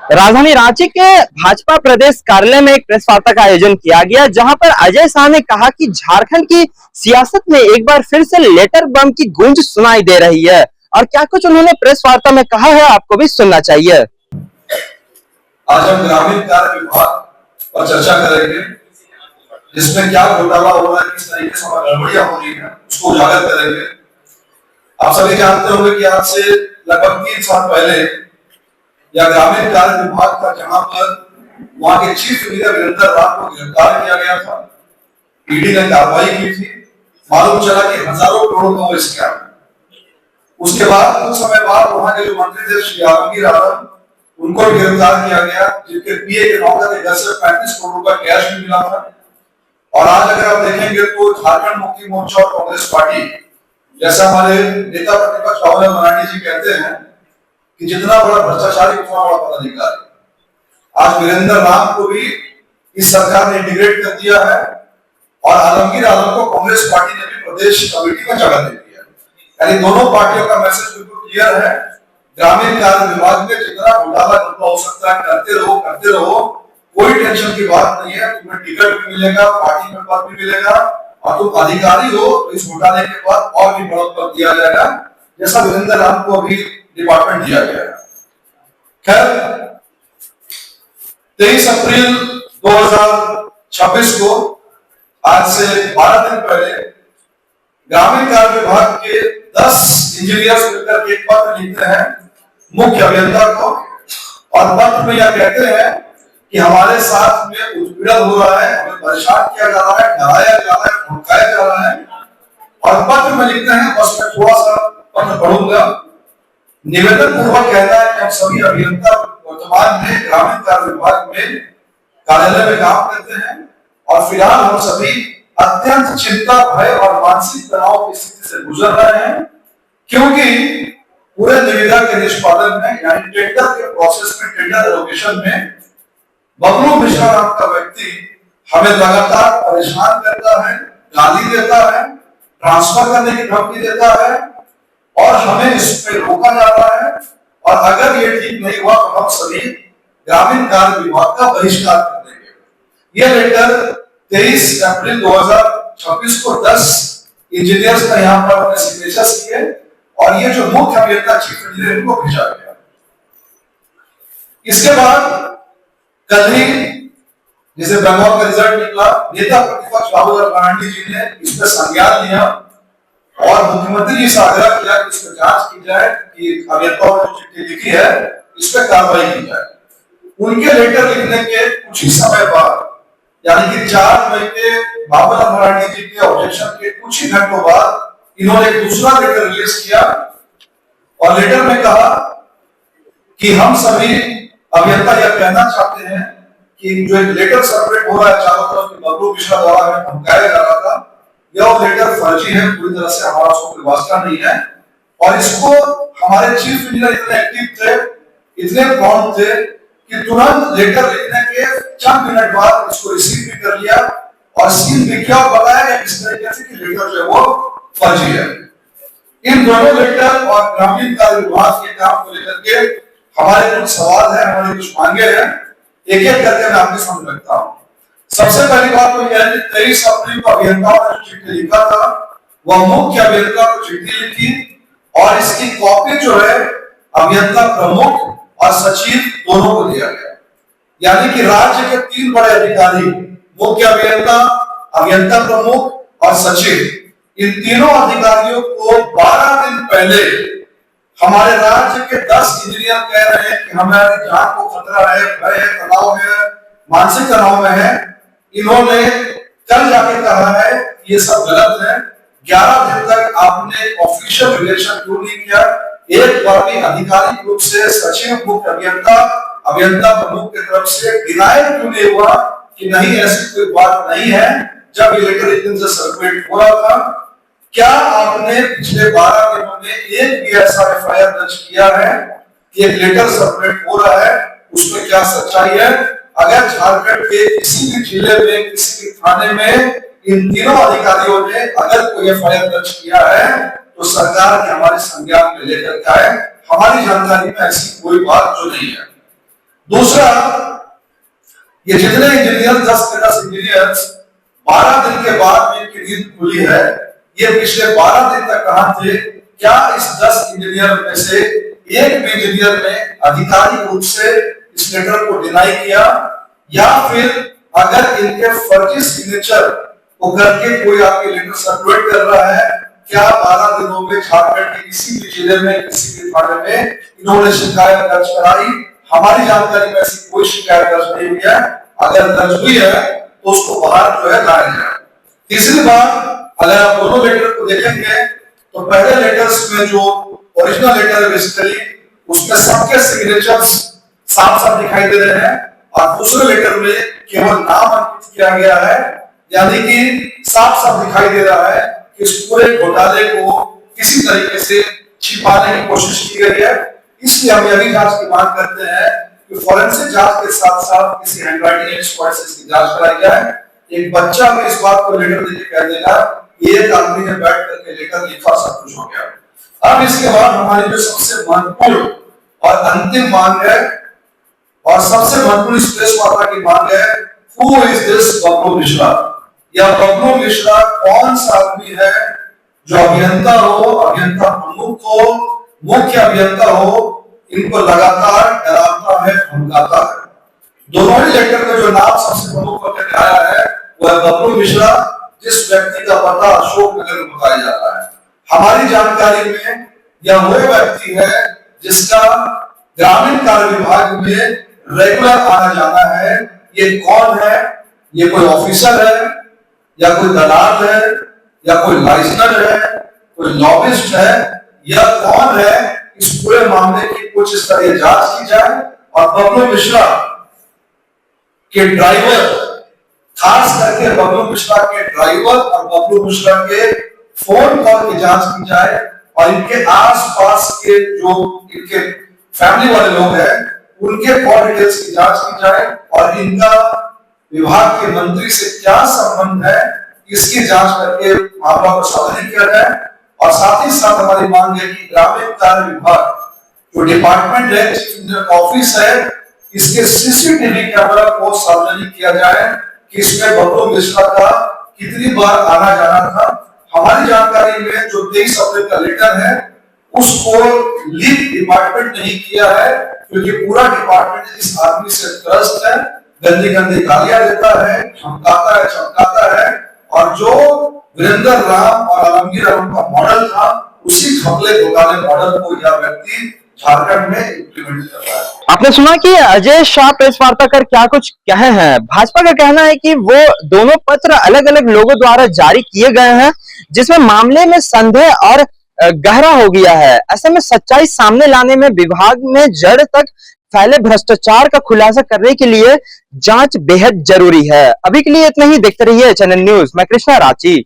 राजधानी रांची के भाजपा प्रदेश कार्यालय में एक प्रेस वार्ता का आयोजन किया गया, जहां पर अजय शाह ने कहा कि झारखंड की सियासत में एक बार फिर से लेटर बम की गूंज सुनाई दे रही है। और क्या कुछ उन्होंने प्रेस वार्ता में कहा है, आपको भी सुनना चाहिए। आज हम ग्रामीण कार्य विभाग पर चर्चा करेंगे, जिसमें क्या घोटाला हो रहा है, किस तरीके से गड़बड़ियां हो रही है, उसको उजागर करेंगे। आप सभी जानते होंगे कि आज से लगभग 3 साल पहले या ग्रामीण कार्य विभाग का जहां पर वहां के चीफ इंजीनियर वीरेंद्र राम को गिरफ्तार किया गया था, ईडी ने कार्रवाई की थी। मालूम चला कि हजारों करोड़ का वो स्कैम। उसके बाद कुछ समय बाद वहां के जो मंत्री थे श्री आलमगीर आलम, उनको गिरफ्तार किया गया, जिनके पीए के नौकर के घर से 35 करोड़ रुपए कैश भी मिला था। और आज अगर आप देखेंगे तो झारखंड मुक्ति मोर्चा और कांग्रेस पार्टी, जैसा हमारे नेता प्रतिपक्ष राहुल गांधी जी कहते हैं कि जितना बड़ा भ्रष्टाचारी उतना बड़ा पदाधिकारी, आज वीरेंद्र राम को भी इस सरकार ने इंटीग्रेट कर दिया है और आलमगीर आलम को कांग्रेस पार्टी ने भी प्रदेश कमेटी में जगह दे दिया। यानी दोनों पार्टियों का मैसेज बिल्कुल क्लियर है। ग्रामीण कार्य विभाग में जितना घोटाला हो सकता है करते रहो, कोई टेंशन की बात नहीं है। तुम्हें टिकट भी मिलेगा, पार्टी में पद भी मिलेगा और तुम अधिकारी हो तो इस घोटाले के बाद और भी बड़ा पद दिया जाएगा, जैसा वीरेंद्र राम को अभी डिपार्टमेंट दिया गया है। खैर, 23 अप्रैल 2026 को आज से 12 दिन पहले ग्रामीण कार्य विभाग के 10 इंजीनियर्स मिलकर के एक पत्र लिखते हैं मुख्य अभियंता को, और पत्र में यह कहते हैं कि हमारे साथ में उत्पीड़न हो रहा है, हमें परेशान किया जा रहा है, डराया जा रहा है, धमकाया जा रहा है। और पत्र में लिखते हैं, बस मैं थोड़ा सा पत्र पढ़ूंगा। निवेदन पूर्वक कहना है कि हम सभी अभियंता वर्तमान में ग्रामीण कार्य विभाग में कार्यालय में काम करते हैं और फिलहाल हम सभी अत्यंत चिंता, भय और मानसिक तनाव की स्थिति से गुजर रहे हैं, क्योंकि पूरे निविदा के निष्पादन में यानी टेंडर के प्रोसेस में, टेंडर एलोकेशन में बबलू मिश्रा नाम का व्यक्ति हमें लगातार परेशान करता है, गाली देता है, ट्रांसफर करने की धमकी देता है और हमें इस पे रोका जा रहा है। और अगर ये ठीक नहीं हुआ तो हम सभी ग्रामीण कार्य विभाग का बहिष्कार कर देंगे। ये लेटर 23 अप्रैल 2026 को 10 इंजीनियर्स ने यहाँ पर अपने सिग्नेचर्स किए और ये जो मुख्य अभियंता चीफ इंजीनियर इनको भेजा गया। इसके बाद कल ही जैसे बंगाल का रिजल्ट निकला, नेता प्रतिपक्ष राहुल गांधी जी ने इस पर संज्ञान लिया और मुख्यमंत्री जी से आग्रह किया कि इस पर जांच की जाए कि अभियंताओं ने जो चिट्ठी लिखी है इस पर कार्रवाई की जाए। उनके लेटर लिखने के कुछ ही समय बाद, यानी कि 4 मई के बाबूलाल मरांडी जी के ऑब्जेक्शन के कुछ ही घंटों बाद इन्होंने एक दूसरा लेटर रिलीज किया और लेटर में कहा कि हम सभी अभियंता यह कहना चाहते हैं कि जो एक लेटर सर्कुलेट हो रहा है चारों तरफ कि बबलू मिश्रा द्वारा हमें धमकाया जा रहा था, यह लेटर फर्जी है, पूरी तरह से हमारा उसको कोई वास्ता नहीं है। और इसको हमारे चीफ इंजीनियर इतने एक्टिव थे, इतने प्रॉम्प्ट थे कि तुरंत लेटर लिखने के चंद मिनट बाद इसको रिसीव भी कर लिया और सील भी किया और बताया गया किस तरीके से कि लेटर जो है वो फर्जी है। इन दोनों लेटर और ग्रामीण कार्य विभाग के काम को लेकर के हमारे कुछ सवाल है, हमारे कुछ मांगे हैं, एक एक करके मैं आपके सामने रखता हूँ। सबसे पहली बात तो यह है कि 23 अप्रैल को अभियंताओं ने जो चिट्ठी लिखा था वह मुख्य अभियंता को चिट्ठी लिखी और इसकी कॉपी जो है अभियंता प्रमुख और सचिव दोनों को दिया गया। यानी कि राज्य के 3 बड़े अधिकारी, मुख्य अभियंता, अभियंता प्रमुख और सचिव, इन तीनों अधिकारियों को 12 दिन पहले हमारे राज्य के 10 इंजीनियर कह रहे हैं कि हमारे जान को खतरा है, भय है, तनाव है, मानसिक तनाव में है। इन्होंने कल जाके कहा है कि ये सब गलत है। 11 दिन तक आपने ऑफिशियल रिलेशन क्यों नहीं किया? एक बार भी आधिकारिक रूप से सचिव, मुख्य अभियंता, अभियंता प्रमुख की तरफ से डिनाई क्यों नहीं हुआ कि नहीं ऐसी कोई बात नहीं है, जब ये लेटर एक दिन से सर्कुलेट हो रहा था? क्या आपने पिछले 12 दिनों में एक भी ऐसा एफआईआर दर्ज किया है कि एक लेटर सर्कुलेट हो रहा है, उसमें क्या सच्चाई है? अगर झारखंड के किसी भी जिले में, किसी भी थाने में इन तीनों अधिकारियों ने अगर कोई एफआईआर दर्ज किया है तो सरकार के हमारे संज्ञान में लेकर के आए। हमारी जानकारी में ऐसी कोई बात जो नहीं है। दूसरा, ये जितने इंजीनियर 10 इंजीनियर 12 दिन के बाद में इनकी नींद खुली है, ये पिछले 12 दिन तक कहां थे? क्या इस 10 इंजीनियर में से एक भी इंजीनियर ने आधिकारिक रूप से इस लेटर को डिनाई किया, या फिर अगर इनके फर्जी सिग्नेचर को करके कोई आपके लेटर सर्कुलेट कर रहा है, क्या 12 दिनों में झारखंड के किसी भी जिले में, किसी भी थाने में इन्होंने शिकायत दर्ज कराई? हमारी जानकारी में ऐसी कोई शिकायत दर्ज नहीं हुई है। अगर दर्ज हुई है तो उसको बाहर जो है लाया जाए। तीसरी बात, अगर आप दोनों लेटर को देखेंगे तो पहले लेटर्स में जो ओरिजिनल लेटर है बेसिकली, उसमें सबके सिग्नेचर्स साफ साफ दिखाई दे रहे हैं, और दूसरे लेटर में केवल नाम अंकित किया गया है, यानी कि साफ साफ दिखाई दे रहा है कि इस पूरे घोटाले को किसी तरीके से छिपाने की कोशिश की गई है। इसलिए हम यही जांच की मांग करते हैं कि फॉरेंसिक जांच के साथ साथ किसी हैंडराइटिंग एक्सपर्ट से इसकी जांच कराई जाए। एक बच्चा भी इस बात को लेटर देके कह देगा एक आदमी ने बैठ करके लेटर लिखा, सब कुछ हो गया। अब इसके बाद हमारी जो सबसे महत्वपूर्ण और अंतिम मांग है, और सबसे महत्वपूर्ण इस प्रेस वार्ता की मांग है, who is this Bablu Mishra? या बबलू मिश्रा कौन सा आदमी है जो अभियंता हो, अभियंता प्रमुख हो, मुख्य अभियंता हो, इनको लगातार डराता है, धमकाता है? दोनों ही लेटर में जो नाम सबसे प्रमुख होकर आया है वह बबलू मिश्रा, जिस व्यक्ति का पता अशोक नगर में बताया जाता है। हमारी जानकारी में यह वो व्यक्ति है जिसका ग्रामीण कार्य विभाग में रेगुलर आना जाना है। ये कौन है? ये कोई ऑफिसर है, या कोई दलाल है, या कोई लाइसेंसर है, कोई लॉबिस्ट है, या कौन है? इस पूरे मामले की कुछ स्तरीय जांच की जाए, और बबलू मिश्रा के ड्राइवर, खास करके बबलू मिश्रा के ड्राइवर और बबलू मिश्रा के फोन कॉल की जांच की जाए, और इनके आसपास के जो इनके फैमिली वाले लोग हैं उनके कॉल डिटेल्स की जांच की जाए, और इनका विभाग के मंत्री से क्या संबंध है इसकी जांच करके मामला को सावधानी किया जाए। और साथ ही साथ हमारी मांग है कि ग्रामीण कार्य विभाग जो डिपार्टमेंट है, चीफ इंजीनियर का ऑफिस है, इसके सीसीटीवी कैमरा को सार्वजनिक किया जाए कि इसमें बबलू मिश्रा का कितनी बार आना जाना था। हमारी जानकारी में जो 23 अप्रैल का लेटर है उसको लीड डिपार्टमेंट नहीं किया है, क्योंकि पूरा डिपार्टमेंट इस आदमी से त्रस्त है, गंदी गंदी गालियां देता है, धमकाता है, चमकाता है, और जो वीरेंद्र राम और आलमगीर आलम का मॉडल था उसी घपले घोटाले मॉडल को यह व्यक्ति झारखंड में इम्प्लीमेंट कर रहा है। आपने सुना कि अजय शाह प्रेस वार्ता कर क्या कुछ कहे हैं। भाजपा का कहना है कि वो दोनों पत्र अलग अलग लोगों द्वारा जारी किए गए हैं, जिसमें मामले में संदेह और गहरा हो गया है। ऐसे में सच्चाई सामने लाने में विभाग में जड़ तक फैले भ्रष्टाचार का खुलासा करने के लिए जांच बेहद जरूरी है। अभी के लिए इतना ही। देखते रहिए चैनल न्यूज। मैं कृष्णा रांची।